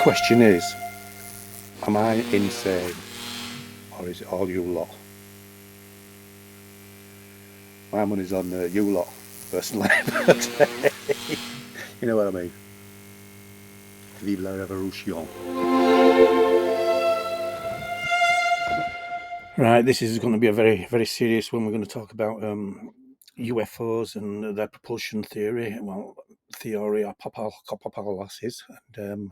question is, am I insane, or is it all you lot? My money's on you lot, personally. You know what I mean? Vive la revolution. Right, this is going to be a very, very serious one. We're going to talk about UFOs and their propulsion theory. Well, theory or Papalasses, and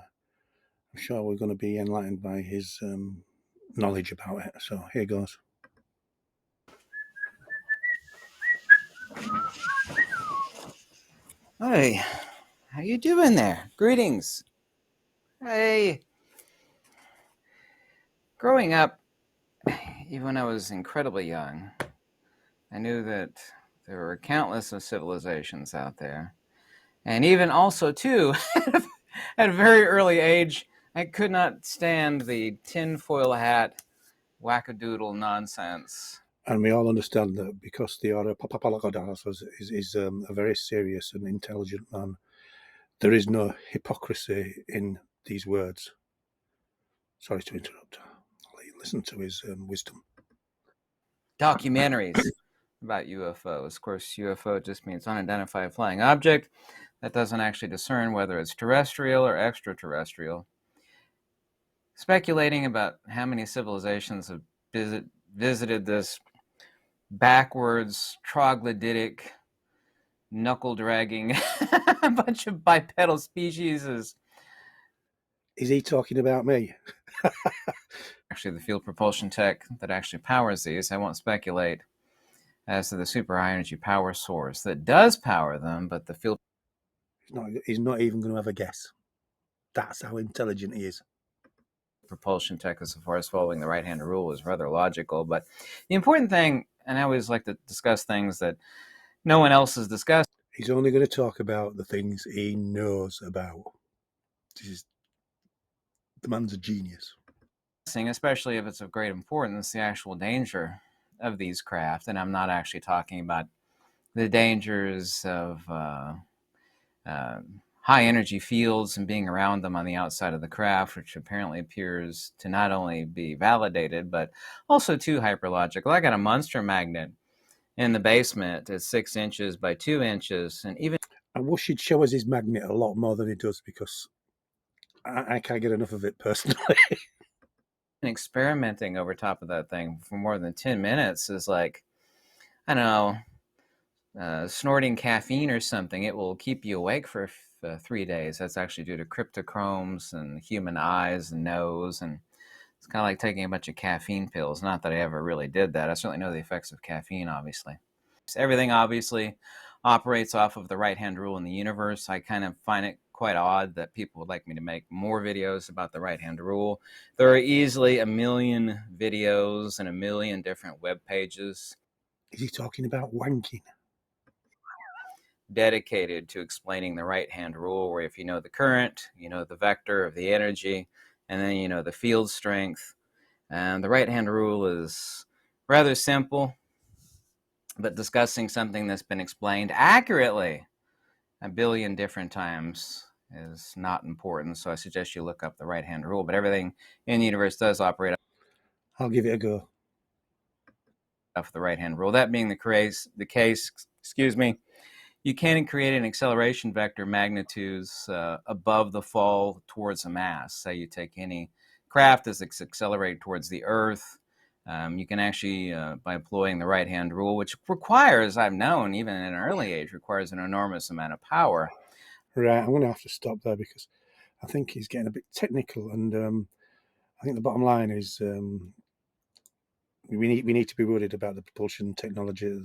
I'm sure we're going to be enlightened by his knowledge about it. So here goes. Hey, how you doing there? Greetings. Hey. Growing up, even when I was incredibly young, I knew that there were countless of civilizations out there. And even also, too, at a very early age, I could not stand the tinfoil hat, wackadoodle nonsense. And we all understand that because the order Papalagodas is a very serious and intelligent man, there is no hypocrisy in these words. Sorry to interrupt. I'll let you listen to his wisdom. Documentaries about UFOs. Of course, UFO just means unidentified flying object that doesn't actually discern whether it's terrestrial or extraterrestrial. Speculating about how many civilizations have visited this backwards, troglodytic, knuckle-dragging bunch of bipedal species is he talking about me? actually the field propulsion tech that actually powers these. I won't speculate as to the super high energy power source that does power them, but the field... He's not even going to have a guess. That's how intelligent he is. Propulsion tech, as far as following the right-hand rule, is rather logical. But the important thing, and I always like to discuss things that no one else has discussed. He's only going to talk about the things he knows about. The man's a genius. Especially if it's of great importance, the actual danger of these craft. And I'm not actually talking about the dangers of high energy fields and being around them on the outside of the craft, which apparently appears to not only be validated, but also too hyperlogical. I got a monster magnet in the basement. It's 6 inches by 2 inches. And even I wish he'd show us his magnet a lot more than he does, because I can't get enough of it personally. experimenting over top of that thing for more than 10 minutes is like, I don't know, snorting caffeine or something. It will keep you awake for 3 days. That's actually due to cryptochromes and human eyes and nose. And it's kind of like taking a bunch of caffeine pills. Not that I ever really did that. I certainly know the effects of caffeine, obviously. Everything obviously operates off of the right-hand rule in the universe. I kind of find it quite odd that people would like me to make more videos about the right-hand rule. There are easily a million videos and a million different web pages. Is he talking about wanking? Dedicated to explaining the right-hand rule, where if you know the current, you know the vector of the energy, and then you know the field strength. And the right-hand rule is rather simple, but discussing something that's been explained accurately a billion different times is not important. So I suggest you look up the right-hand rule. But everything in the universe does operate. I'll give it a go. Off the right-hand rule. That being the case, you can create an acceleration vector magnitudes above the fall towards a mass. Say you take any craft as it's accelerated towards the Earth. You can actually, by employing the right-hand rule, which requires, I've known, even at an early age, requires an enormous amount of power. Right, I'm going to have to stop there because I think he's getting a bit technical, and I think the bottom line is we need to be worried about the propulsion technology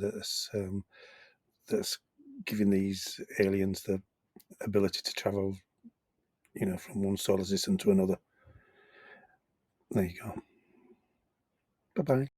that's giving these aliens the ability to travel, from one solar system to another. There you go. Bye-bye.